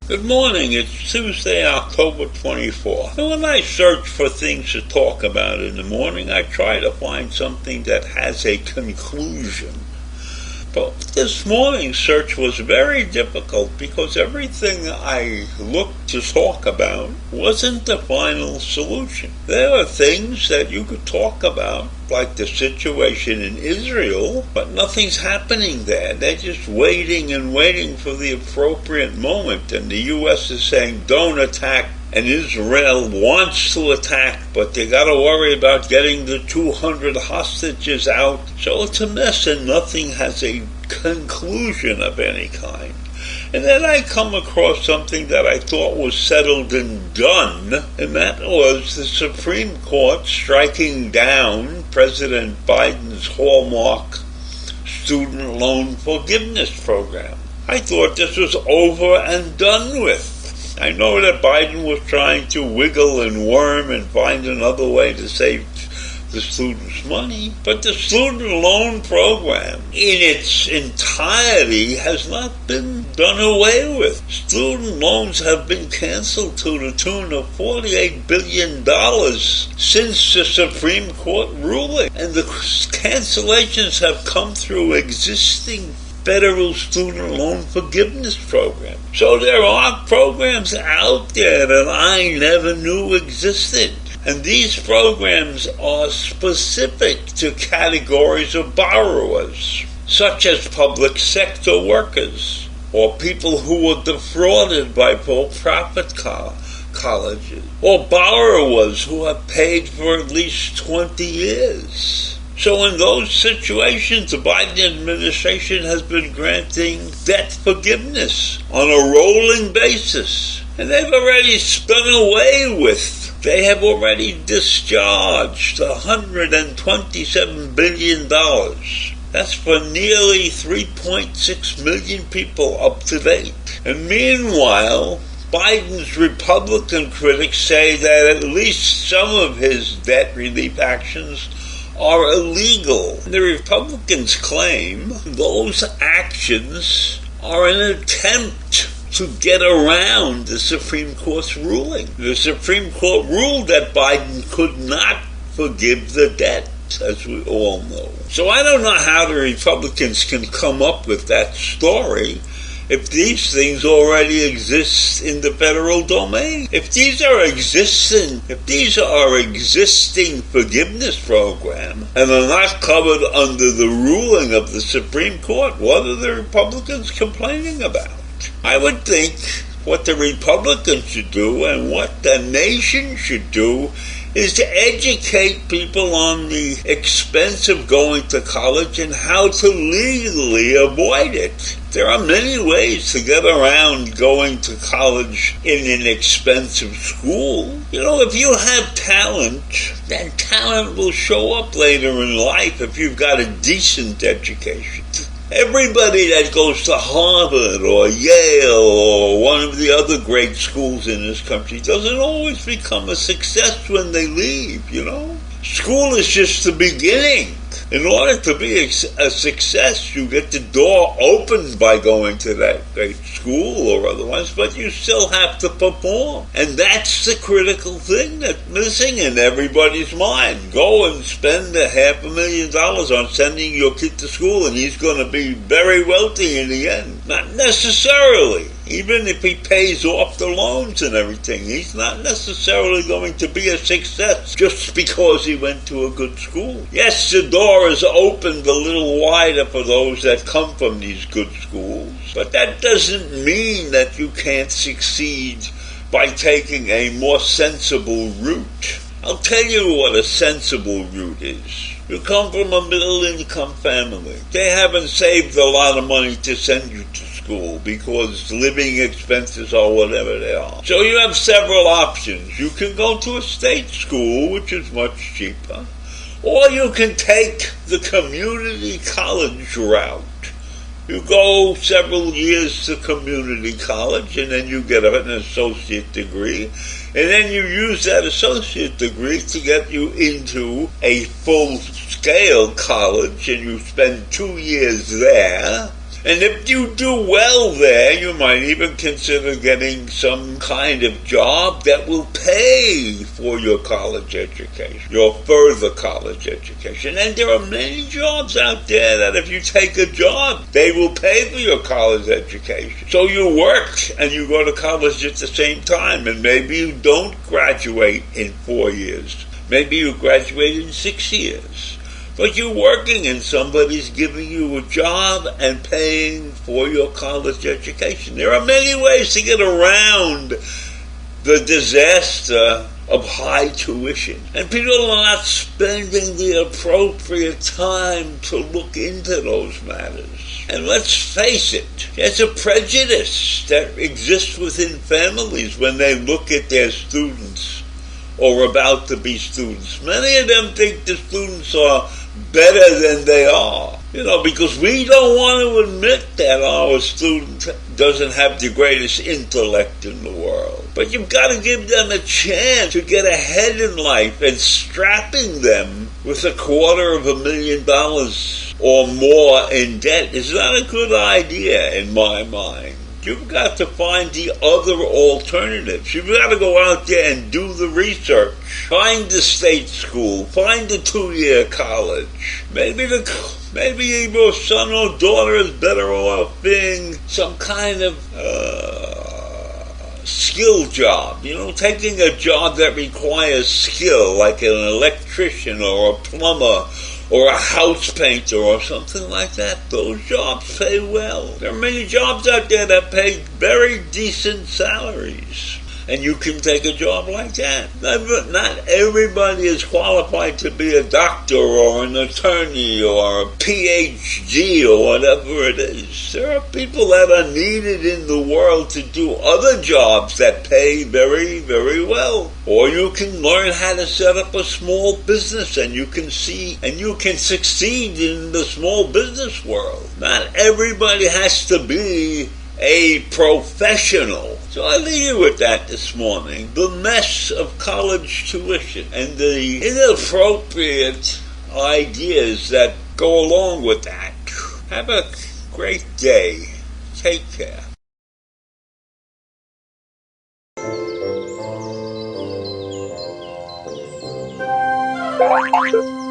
Good morning, it's Tuesday, October 24th. And when I search for things to talk about in the morning, I try to find something that has a conclusion. But this morning's search was very difficult because everything I looked to talk about wasn't the final solution. There are things that you could talk about, like the situation in Israel, but nothing's happening there. They're just waiting and waiting for the appropriate moment, and the U.S. is saying, don't attack, and Israel wants to attack, but they got to worry about getting the 200 hostages out. So it's a mess, and nothing has a conclusion of any kind. And then I come across something that I thought was settled and done, and that was the Supreme Court striking down President Biden's hallmark student loan forgiveness program. I thought this was over and done with. I know that Biden was trying to wiggle and worm and find another way to save the students' money, but the student loan program in its entirety has not been done away with. Student loans have been canceled to the tune of $48 billion since the Supreme Court ruling, and the cancellations have come through existing federal student loan forgiveness program. So there are programs out there that I never knew existed. And these programs are specific to categories of borrowers, such as public sector workers or people who were defrauded by for-profit colleges, or borrowers who have paid for at least 20 years. So in those situations, the Biden administration has been granting debt forgiveness on a rolling basis. And they've already done away with, they have already discharged $127 billion. That's for nearly 3.6 million people up to date. And meanwhile, Biden's Republican critics say that at least some of his debt relief actions are illegal. The Republicans claim those actions are an attempt to get around the Supreme Court's ruling. The Supreme Court ruled that Biden could not forgive the debt, as we all know. So I don't know how the Republicans can come up with that story if these things already exist in the federal domain. If these are existing forgiveness program and are not covered under the ruling of the Supreme Court, what are the Republicans complaining about? I would think what the Republicans should do and what the nation should do is to educate people on the expense of going to college and how to legally avoid it. There are many ways to get around going to college in an expensive school. You know, if you have talent, then talent will show up later in life if you've got a decent education. Everybody that goes to Harvard or Yale or one of the other great schools in this country doesn't always become a success when they leave, you know? School is just the beginning. In order to be a success, you get the door opened by going to that great school or otherwise, but you still have to perform. And that's the critical thing that's missing in everybody's mind. Go and spend $500,000 on sending your kid to school and he's going to be very wealthy in the end. Not necessarily. Even if he pays off the loans and everything, he's not necessarily going to be a success just because he went to a good school. Yes, the door is opened a little wider for those that come from these good schools, but that doesn't mean that you can't succeed by taking a more sensible route. I'll tell you what a sensible route is. You come from a middle-income family. They haven't saved a lot of money to send you to school. school because living expenses are whatever they are. So you have several options. You can go to a state school, which is much cheaper, or you can take the community college route. You go several years to community college, and then you get an associate degree, and then you use that associate degree to get you into a full-scale college, and you spend 2 years there. And if you do well there, you might even consider getting some kind of job that will pay for your college education, your further college education. And there are many jobs out there that if you take a job, they will pay for your college education. So you work and you go to college at the same time, and maybe you don't graduate in 4 years. Maybe you graduate in 6 years. But you're working and somebody's giving you a job and paying for your college education. There are many ways to get around the disaster of high tuition. And people are not spending the appropriate time to look into those matters. And let's face it, there's a prejudice that exists within families when they look at their students or about to be students. Many of them think the students are better than they are, because we don't want to admit that our student doesn't have the greatest intellect in the world. But you've got to give them a chance to get ahead in life, and strapping them with $250,000 or more in debt is not a good idea in my mind. You've got to find the other alternatives. You've got to go out there and do the research. Find the state school. Find the 2-year college. Maybe your son or daughter is better off being some kind of skill job. Taking a job that requires skill, like an electrician or a plumber, or a house painter or something like that. Those jobs pay well. There are many jobs out there that pay very decent salaries, and you can take a job like that. Not everybody is qualified to be a doctor or an attorney or a PhD or whatever it is. There are people that are needed in the world to do other jobs that pay very, very well. Or you can learn how to set up a small business, and you can succeed in the small business world. Not everybody has to be a professional. So I leave you with that this morning. The mess of college tuition and the inappropriate ideas that go along with that. Have a great day. Take care. Thank you.